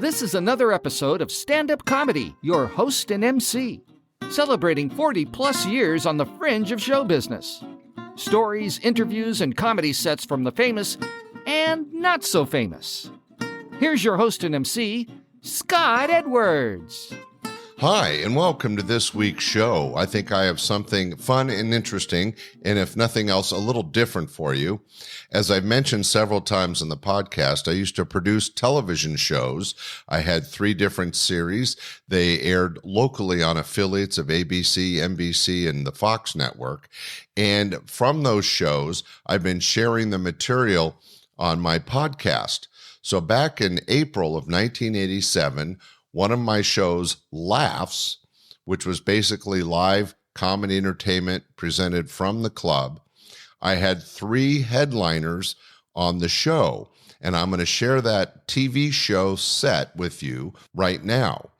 This is another episode of Standup Comedy, your host and MC, celebrating 40-plus years on the fringe of show business. Stories, interviews, and comedy sets from the famous and not so famous. Here's your host and MC, Scott Edwards. Hi, and welcome to this week's show. I think I have something fun and interesting, and if nothing else, a little different for you. As I've mentioned several times in the podcast, I used to produce television shows. I had 3 different series. They aired locally on affiliates of ABC, NBC, and the Fox network. And from those shows, I've been sharing the material on my podcast. So back in April of 1987, one of my shows, Laughs, which was basically live comedy entertainment presented from the club, I had 3 headliners on the show, and I'm going to share that TV show set with you right now.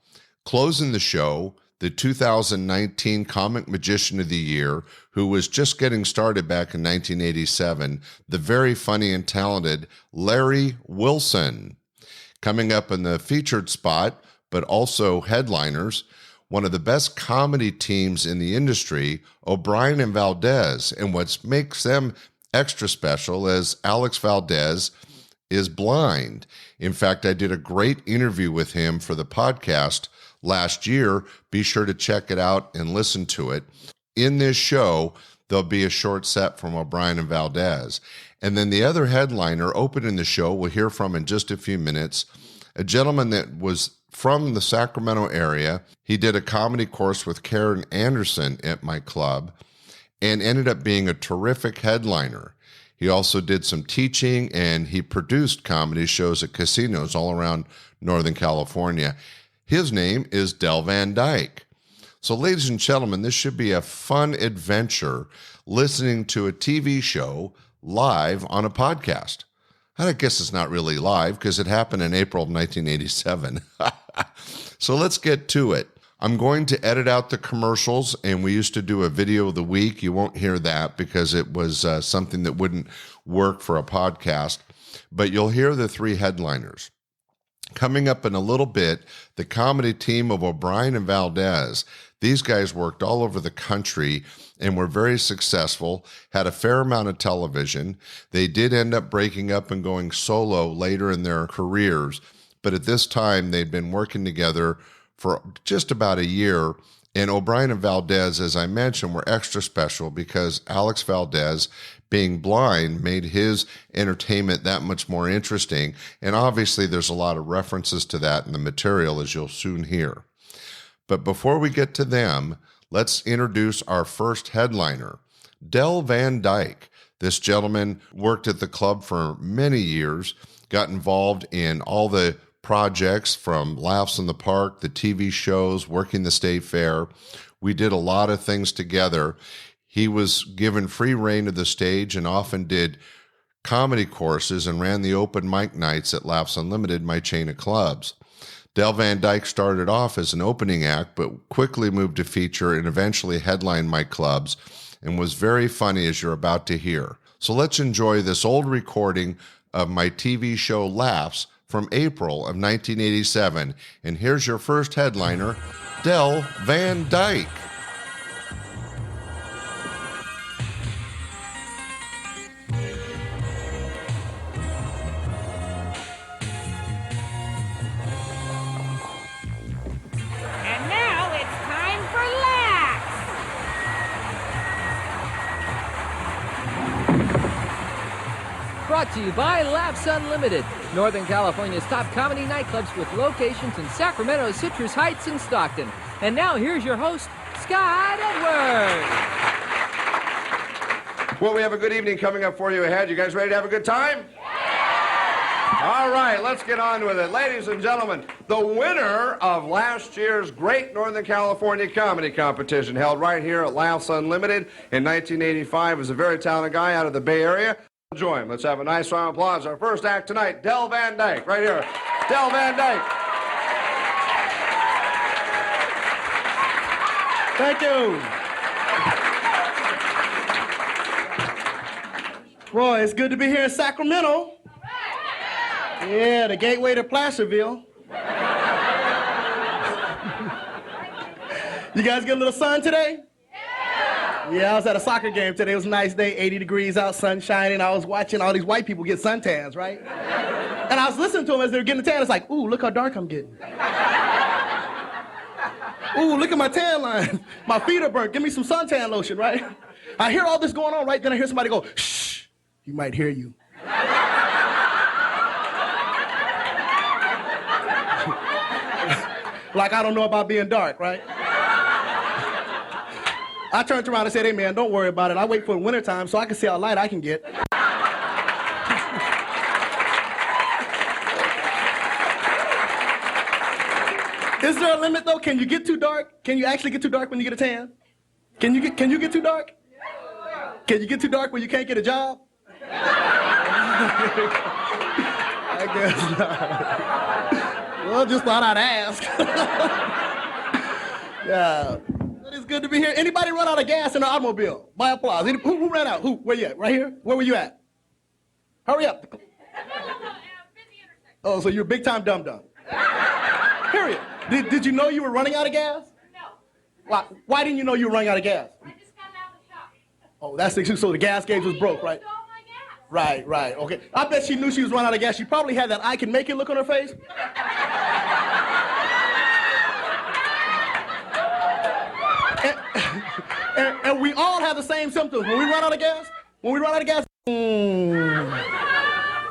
Closing the show, the 2019 Comic Magician of the Year, who was just getting started back in 1987, the very funny and talented Larry Wilson. Coming up in the featured spot, but also headliners, one of the best comedy teams in the industry, O'Brian Valdez. And what makes them extra special is Alex Valdez is blind. In fact, I did a great interview with him for the podcast last year. Be sure to check it out and listen to it. In this show, there'll be a short set from O'Brian and Valdez. And then the other headliner opening the show, we'll hear from in just a few minutes, a gentleman that was from the Sacramento area. He did a comedy course with Karen Anderson at my club and ended up being a terrific headliner. He also did some teaching, and he produced comedy shows at casinos all around Northern California. His name is Dyke. So ladies and gentlemen, this should be a fun adventure listening to a TV show live on a podcast. I guess it's not really live because it happened in April of 1987. So let's get to it. I'm going to edit out the commercials, and we used to do a video of the week. You won't hear that because it was something that wouldn't work for a podcast, but you'll hear the 3 headliners. Coming up in a little bit, the comedy team of O'Brian and Valdez. These guys worked all over the country and were very successful, had a fair amount of television. They did end up breaking up and going solo later in their careers, but at this time they'd been working together for just about a year. And O'Brian and Valdez, as I mentioned, were extra special because Alex Valdez, being blind, made his entertainment that much more interesting. And obviously there's a lot of references to that in the material, as you'll soon hear. But before we get to them, let's introduce our first headliner, Dyke. This gentleman worked at the club for many years, got involved in all the projects from Laughs in the Park, the TV shows, working the state fair. We did a lot of things together. He was given free rein of the stage and often did comedy courses and ran the open mic nights at Laughs Unlimited, my chain of clubs. Dyke started off as an opening act, but quickly moved to feature and eventually headlined my clubs and was very funny, as you're about to hear. So let's enjoy this old recording of my TV show Laughs from April of 1987. And here's your first headliner, Dyke. Brought to you by Laughs Unlimited, Northern California's top comedy nightclubs with locations in Sacramento, Citrus Heights, and Stockton. And now here's your host, Scott Edwards. Well, we have a good evening coming up for you ahead. You guys ready to have a good time? All right, let's get on with it. Ladies and gentlemen, the winner of last year's Great Northern California Comedy Competition, held right here at Laughs Unlimited in 1985, was a very talented guy out of the Bay Area. Join him. Let's have a nice round of applause. Our first act tonight, Dyke, right here. Dyke. Thank you. Boy, it's good to be here in Sacramento. Yeah, the gateway to Placerville. You guys get a little sun today? Yeah, I was at a soccer game today. It was a nice day, 80 degrees out, sun shining. I was watching all these white people get suntans, right? And I was listening to them as they were getting the tan. It's like, ooh, look how dark I'm getting. Ooh, look at my tan line. My feet are burnt. Give me some suntan lotion, right? I hear all this going on, right? Then I hear somebody go, shh, he might hear you. Like I don't know about being dark, right? I turned around and said, hey man, don't worry about it. I wait for the wintertime so I can see how light I can get. Is there a limit though? Can you get too dark? Can you actually get too dark when you get a tan? Can you get too dark? Can you get too dark when you can't get a job? I guess not. Well, just thought I'd ask. Yeah. It's good to be here. Anybody run out of gas in an automobile? By applause. Who ran out? Who? Where you at? Right here? Where were you at? Hurry up. Oh, so you're a big-time dum-dum. Period. Did you know you were running out of gas? No. Why didn't you know you were running out of gas? I just got out of the shop. Oh, that's the excuse. So the gas gauge was broke, right? Stole my gas. Right. Okay. I bet she knew she was running out of gas. She probably had that I can make it look on her face. And we all have the same symptoms. When we run out of gas,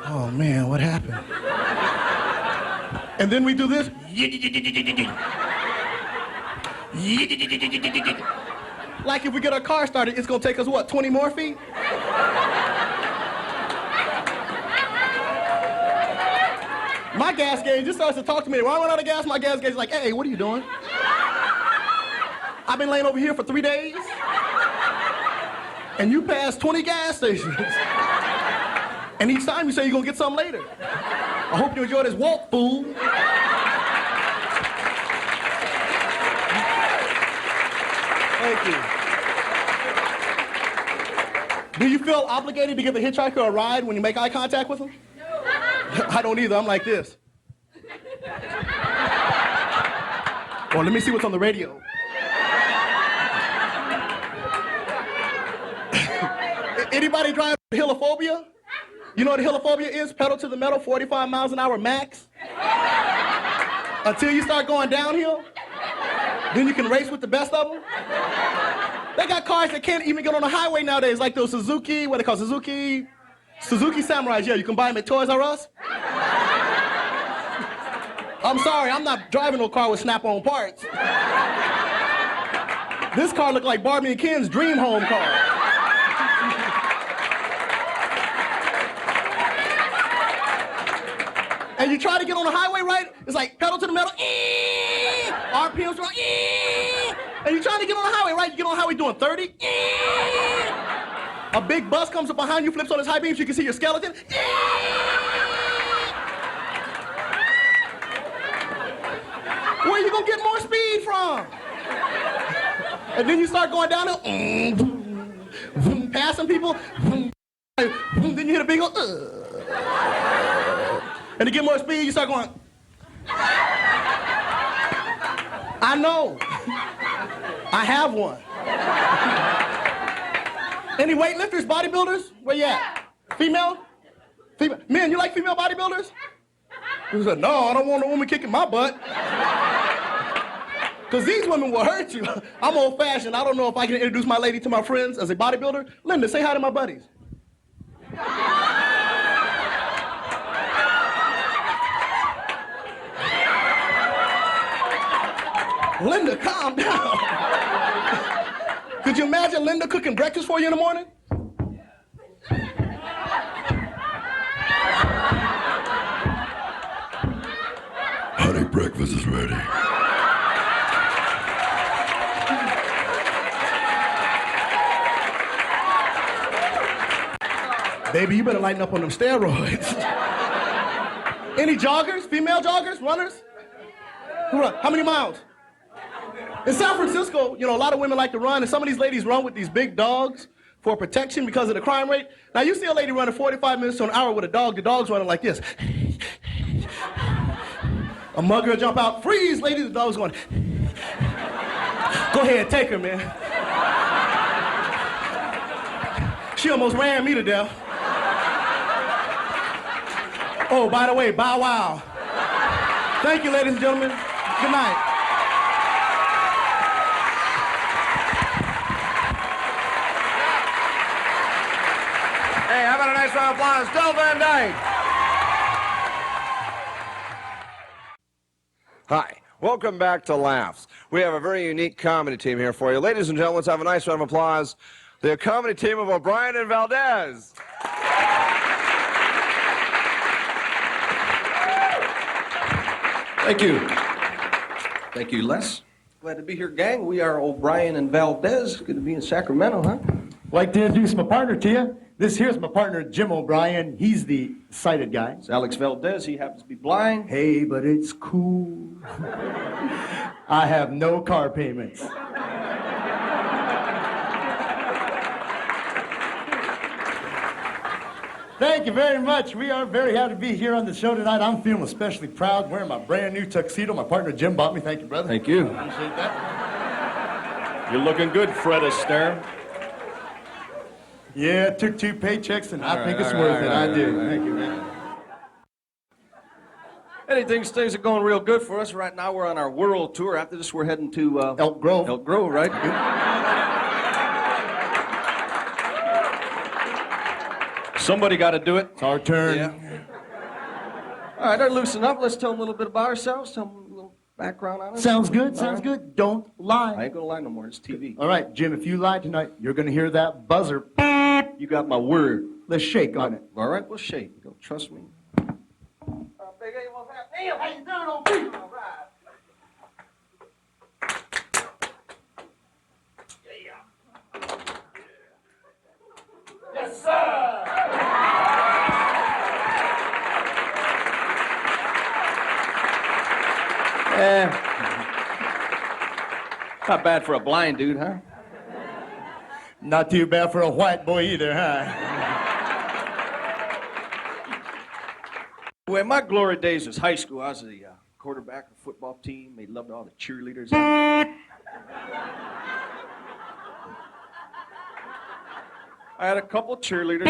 oh man, what happened? And then we do this. Like if we get our car started, it's gonna take us what, 20 more feet? My gas gauge just starts to talk to me. When I run out of gas, my gas gauge is like, hey, what are you doing? I've been laying over here for 3 days, and you passed 20 gas stations. And each time you say you're gonna get some later. I hope you enjoy this walk, fool. Thank you. Do you feel obligated to give a hitchhiker a ride when you make eye contact with them? No. I don't either. I'm like this. Well, let me see what's on the radio. Anybody drive heliphobia? You know what heliphobia is? Pedal to the metal, 45 miles an hour max. Until you start going downhill, then you can race with the best of them. They got cars that can't even get on the highway nowadays, like those Suzuki, what they call Suzuki Samurais. Yeah, you can buy them at Toys R Us. I'm sorry, I'm not driving no car with snap-on parts. This car looked like Barbie and Ken's dream home car. And you try to get on the highway, right? It's like pedal to the metal, RPMs wrong, and you're trying to get on the highway, right? You get on the highway doing 30, a big bus comes up behind you, flips on its high beams, you can see your skeleton. Where you gonna get more speed from? And then you start going downhill, passing people, then you hit a big old, and to get more speed, you start going. I know. I have one. Any weightlifters, bodybuilders? Where you at? Female? Men, you like female bodybuilders? He said, no, I don't want a woman kicking my butt. Because these women will hurt you. I'm old-fashioned. I don't know if I can introduce my lady to my friends as a bodybuilder. Linda, say hi to my buddies. Linda, calm down. Could you imagine Linda cooking breakfast for you in the morning? Honey, breakfast is ready. Baby, you better lighten up on them steroids. Any joggers? Female joggers? Runners? Who run? How many miles? In San Francisco, you know, a lot of women like to run, and some of these ladies run with these big dogs for protection because of the crime rate. Now, you see a lady running 45 minutes to an hour with a dog, the dog's running like this. A mugger will jump out, freeze, lady, the dog's going. Go ahead, take her, man. She almost ran me to death. Oh, by the way, bow wow. Thank you, ladies and gentlemen. Good night. Hey, how about a nice round of applause? Del Van Dyke. Hi. Welcome back to Laughs. We have a very unique comedy team here for you. Ladies and gentlemen, let's have a nice round of applause. The comedy team of O'Brian and Valdez. Thank you. Thank you, Les. Glad to be here, gang. We are O'Brian and Valdez. Good to be in Sacramento, huh? Like to introduce my partner to you. This here's my partner, Jim O'Brien. He's the sighted guy. It's Alex Valdez. He happens to be blind. Hey, but it's cool. I have no car payments. Thank you very much. We are very happy to be here on the show tonight. I'm feeling especially proud wearing my brand new tuxedo my partner Jim bought me. Thank you, brother. Thank you. Appreciate that. You're looking good, Fred Astaire. Yeah, it took 2 paychecks, and I think it's worth it. I do. Thank you, man. Things are going real good for us. Right now, we're on our world tour. After this, we're heading to Elk Grove. Elk Grove, right? Somebody got to do it. It's our turn. Yeah. All right, loosen up. Let's tell them a little bit about ourselves. Tell them a little background on us. Sounds good. Sounds good. Don't lie. I ain't gonna lie no more. It's TV. All right, Jim, if you lie tonight, you're going to hear that buzzer. You got my word. Let's shake on it. All right, we'll shake. Don't trust me. Big A, what's happening? How you doing, old people? All right. Yes, sir. Not bad for a blind dude, huh? Not too bad for a white boy either, huh? Well, my glory days was high school. I was the quarterback of the football team. They loved all the cheerleaders. I had a couple cheerleaders.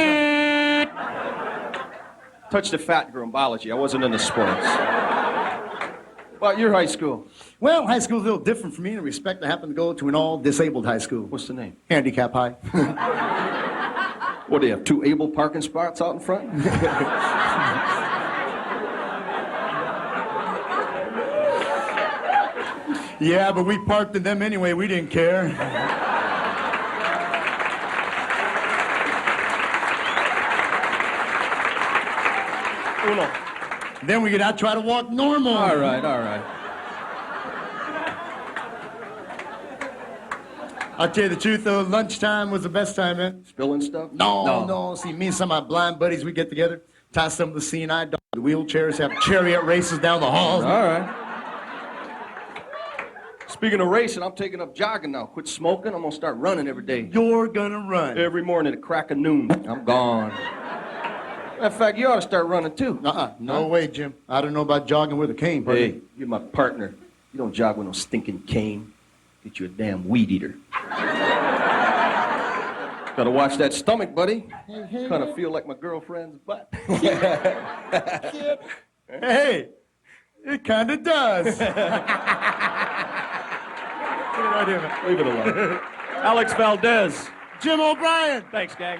Touched a fat girl in biology. I wasn't into sports. About your high school? Well, high school's a little different for me in respect. I happen to go to an all-disabled high school. What's the name? Handicap High. What, do you have 2 able parking spots out in front? Yeah, but we parked in them anyway. We didn't care. Uno. Then we could out try to walk normal. All right, all right. I'll tell you the truth, though, lunchtime was the best time, man. Spilling stuff? No. See, me and some of my blind buddies, we get together, tie some of the C&I dogs, the wheelchairs, have chariot races down the halls. All right. Speaking of racing, I'm taking up jogging now. Quit smoking. I'm going to start running every day. You're gonna run. Every morning at the crack of noon. I'm gone. In fact, you ought to start running too. No way, Jim. I don't know about jogging with a cane, buddy. Hey, you're my partner. You don't jog with no stinking cane. Get you a damn weed eater. Gotta watch that stomach, buddy. Kind of feel like my girlfriend's butt. Hey, it kind of does. Leave it alone. Alex Valdez. Jim O'Brien. Thanks, gang.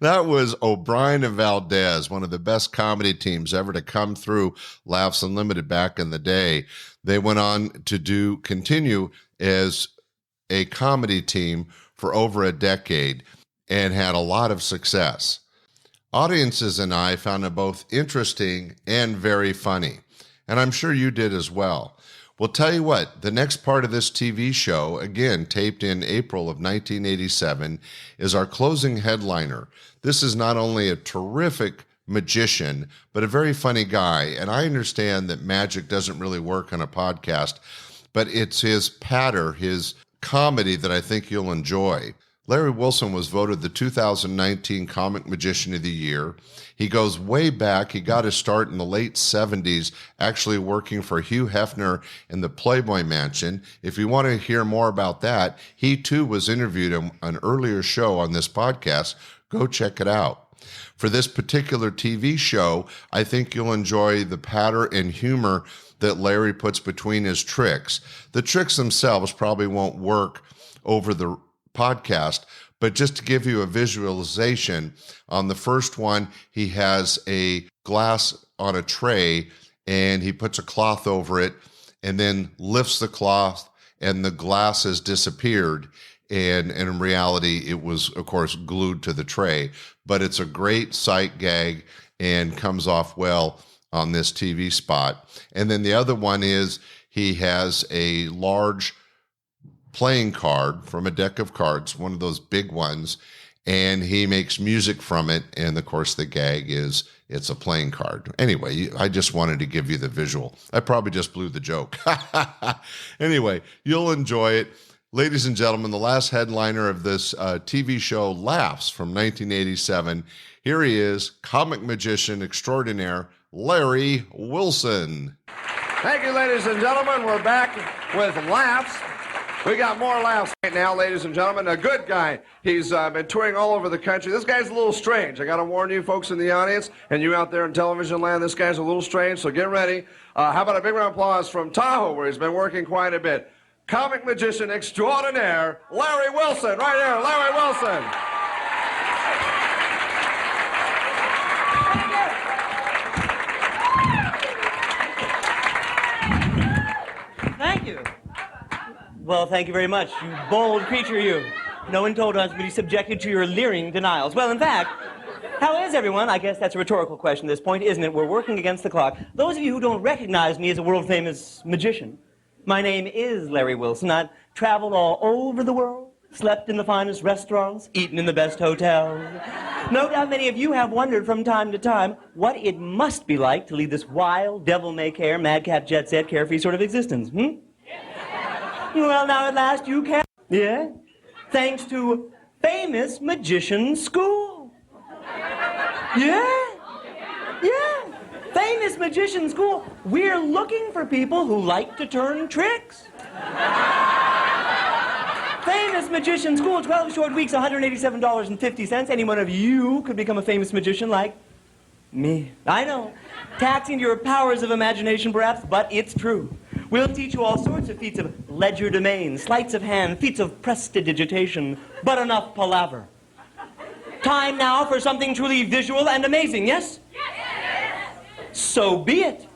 That was O'Brian and Valdez, one of the best comedy teams ever to come through Laughs Unlimited back in the day. They went on to continue as a comedy team for over a decade and had a lot of success. Audiences and I found it both interesting and very funny, and I'm sure you did as well. Well, tell you what, the next part of this TV show, again, taped in April of 1987, is our closing headliner. This is not only a terrific magician, but a very funny guy. And I understand that magic doesn't really work on a podcast, but it's his patter, his comedy that I think you'll enjoy. Larry Wilson was voted the 2019 Comic Magician of the Year. He goes way back. He got his start in the late 70s, actually working for Hugh Hefner in the Playboy Mansion. If you want to hear more about that, he too was interviewed in an earlier show on this podcast. Go check it out. For this particular TV show, I think you'll enjoy the patter and humor that Larry puts between his tricks. The tricks themselves probably won't work over the podcast, but just to give you a visualization, on the first one, he has a glass on a tray and he puts a cloth over it and then lifts the cloth and the glass has disappeared. And in reality, it was, of course, glued to the tray. But it's a great sight gag and comes off well on this TV spot. And then the other one is he has a large playing card from a deck of cards, one of those big ones, and he makes music from it. And of course, the gag is it's a playing card. Anyway, I just wanted to give you the visual. I probably just blew the joke. Anyway, you'll enjoy it. Ladies and gentlemen, the last headliner of this TV show, Laughs, from 1987. Here he is, comic magician extraordinaire, Larry Wilson. Thank you, ladies and gentlemen. We're back with Laughs. We got more laughs right now, ladies and gentlemen. A good guy. He's been touring all over the country. This guy's a little strange. I got to warn you folks in the audience and you out there in television land, this guy's a little strange, so get ready. How about a big round of applause from Tahoe, where he's been working quite a bit. Comic magician extraordinaire, Larry Wilson. Right here, Larry Wilson. Thank you. Well, thank you very much, you bold creature, you. No one told us we'd be subjected to your leering denials. Well, in fact, how is everyone? I guess that's a rhetorical question at this point, isn't it? We're working against the clock. Those of you who don't recognize me as a world-famous magician, my name is Larry Wilson. I've traveled all over the world, slept in the finest restaurants, eaten in the best hotels. No doubt many of you have wondered from time to time what it must be like to lead this wild, devil-may-care, madcap, jet-set, carefree sort of existence, Well, now at last you can. Yeah? Thanks to Famous Magician School. Yeah? Yeah. Famous Magician School. We're looking for people who like to turn tricks. Famous Magician School, 12 short weeks, $187.50. Any one of you could become a famous magician like me. I know. Taxing your powers of imagination, perhaps, but it's true. We'll teach you all sorts of feats of legerdemain, sleights of hand, feats of prestidigitation, but enough palaver. Time now for something truly visual and amazing, yes? Yes! So be it.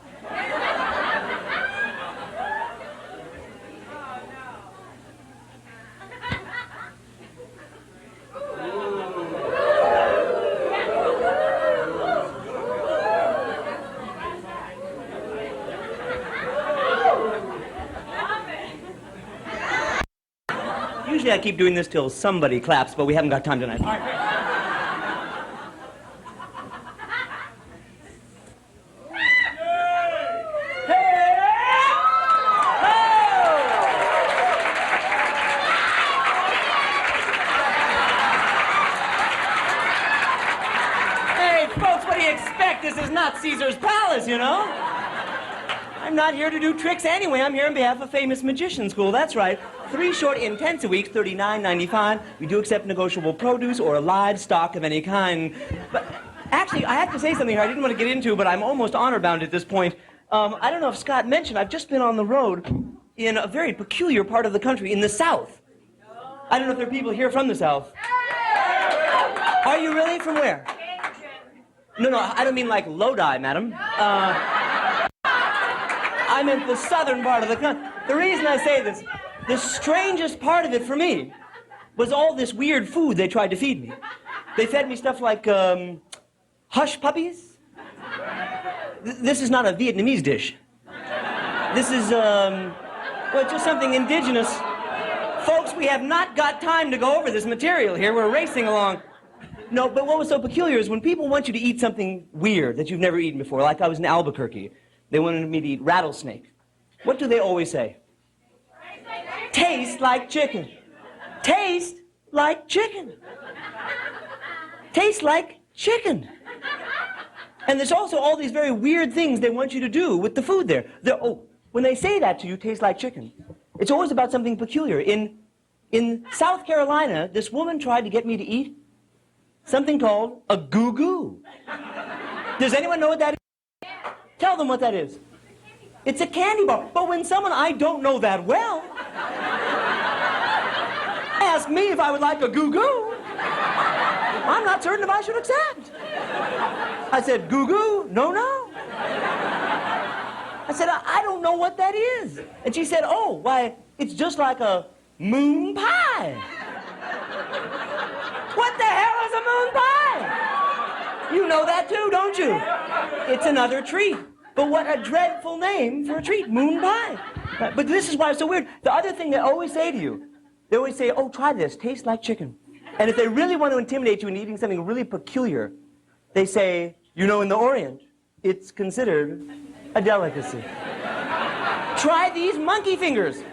Usually I keep doing this till somebody claps, but we haven't got time tonight. All right, great. Hey, folks, what do you expect? This is not Caesar's Palace, you know? I'm not here to do tricks anyway. I'm here on behalf of Famous Magician School. That's right. 3 short, intensive weeks, $39.95. We do accept negotiable produce or livestock of any kind. But actually, I have to say something here I didn't want to get into, but I'm almost honor-bound at this point. I don't know if Scott mentioned, I've just been on the road in a very peculiar part of the country, in the South. I don't know if there are people here from the South. Are you really? From where? No, I don't mean like Lodi, madam. I meant the southern part of the country. The reason I say this, the strangest part of it for me was all this weird food they tried to feed me. They fed me stuff like hush puppies. This is not a Vietnamese dish. This is, well, just something indigenous. Folks, we have not got time to go over this material here. We're racing along. No, but what was so peculiar is when people want you to eat something weird that you've never eaten before, like I was in Albuquerque, they wanted me to eat rattlesnake. What do they always say? Taste like chicken. Taste like chicken. Tastes like chicken. And there's also all these very weird things they want you to do with the food there. When they say that to you, tastes like chicken, it's always about something peculiar. In South Carolina, this woman tried to get me to eat something called a goo-goo. Does anyone know what that is? Tell them what that is. It's a candy bar. But when someone I don't know that well asked me if I would like a goo-goo, I'm not certain if I should accept. I said, goo-goo? No, no. I said, I don't know what that is. And she said, oh, why, it's just like a moon pie. What the hell is a moon pie? You know that too, don't you? It's another treat. But what a dreadful name for a treat, moon pie. But this is why it's so weird. The other thing they always say to you, they always say, oh, try this, tastes like chicken. And if they really want to intimidate you into eating something really peculiar, they say, you know, in the Orient, it's considered a delicacy. Try these monkey fingers.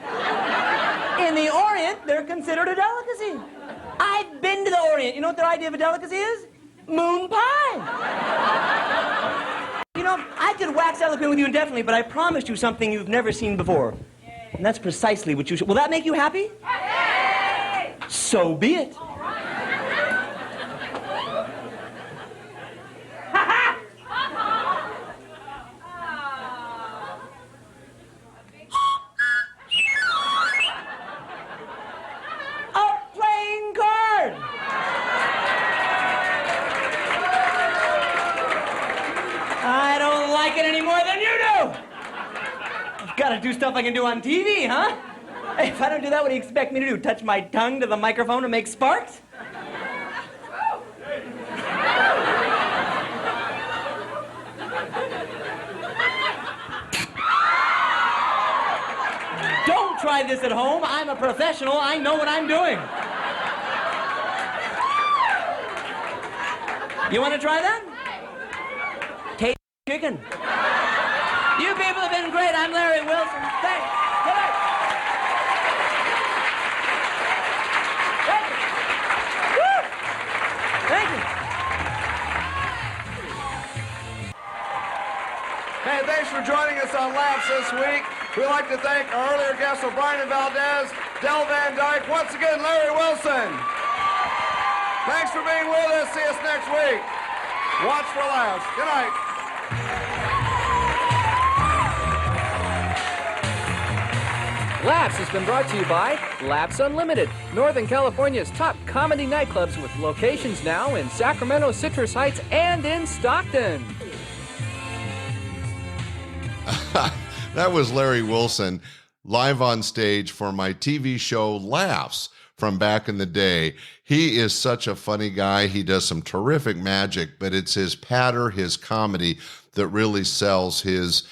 In the Orient, they're considered a delicacy. I've been to the Orient. You know what their idea of a delicacy is? Moon pie. You know, I could wax eloquent with you indefinitely, but I promised you something you've never seen before. And that's precisely what you should. Will that make you happy? So be it. Gotta do stuff I can do on TV, huh? Hey, if I don't do that, what do you expect me to do? Touch my tongue to the microphone and make sparks? Don't try this at home. I'm a professional. I know what I'm doing. You want to try that? Taste chicken. You people have been great. I'm Larry Wilson. Thanks. Good night. Thank you. Woo! Thank you. Hey, thanks for joining us on Laughs this week. We'd like to thank our earlier guests, O'Brian Valdez, Del Van Dyke. Once again, Larry Wilson. Thanks for being with us. See us next week. Watch for Laughs. Good night. Laughs has been brought to you by Laughs Unlimited, Northern California's top comedy nightclubs with locations now in Sacramento, Citrus Heights, and in Stockton. That was Larry Wilson live on stage for my TV show Laughs from back in the day. He is such a funny guy. He does some terrific magic, but it's his patter, his comedy that really sells his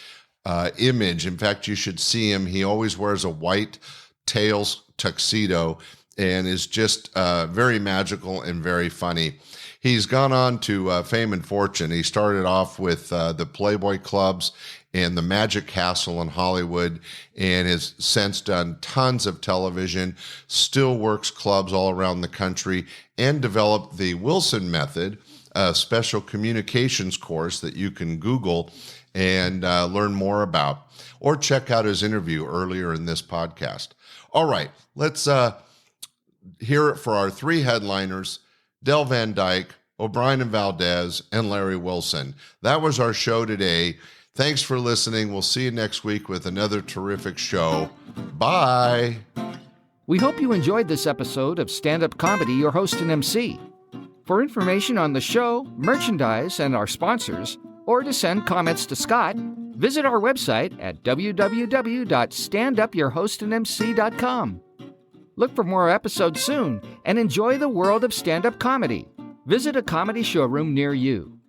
image. In fact, you should see him. He always wears a white tails tuxedo and is just very magical and very funny. He's gone on to fame and fortune. He started off with the Playboy clubs and the Magic Castle in Hollywood and has since done tons of television, still works clubs all around the country, and developed the Wilson Method, a special communications course that you can Google and learn more about, or check out his interview earlier in this podcast. All right, let's hear it for our three headliners, Del Van Dyke, O'Brian Valdez, and Larry Wilson. That was our show today. Thanks for listening. We'll see you next week with another terrific show. Bye. We hope you enjoyed this episode of Stand-Up Comedy, your host and MC. For information on the show, merchandise, and our sponsors, or to send comments to Scott, visit our website at www.standupyourhostandmc.com. Look for more episodes soon and enjoy the world of stand-up comedy. Visit a comedy showroom near you.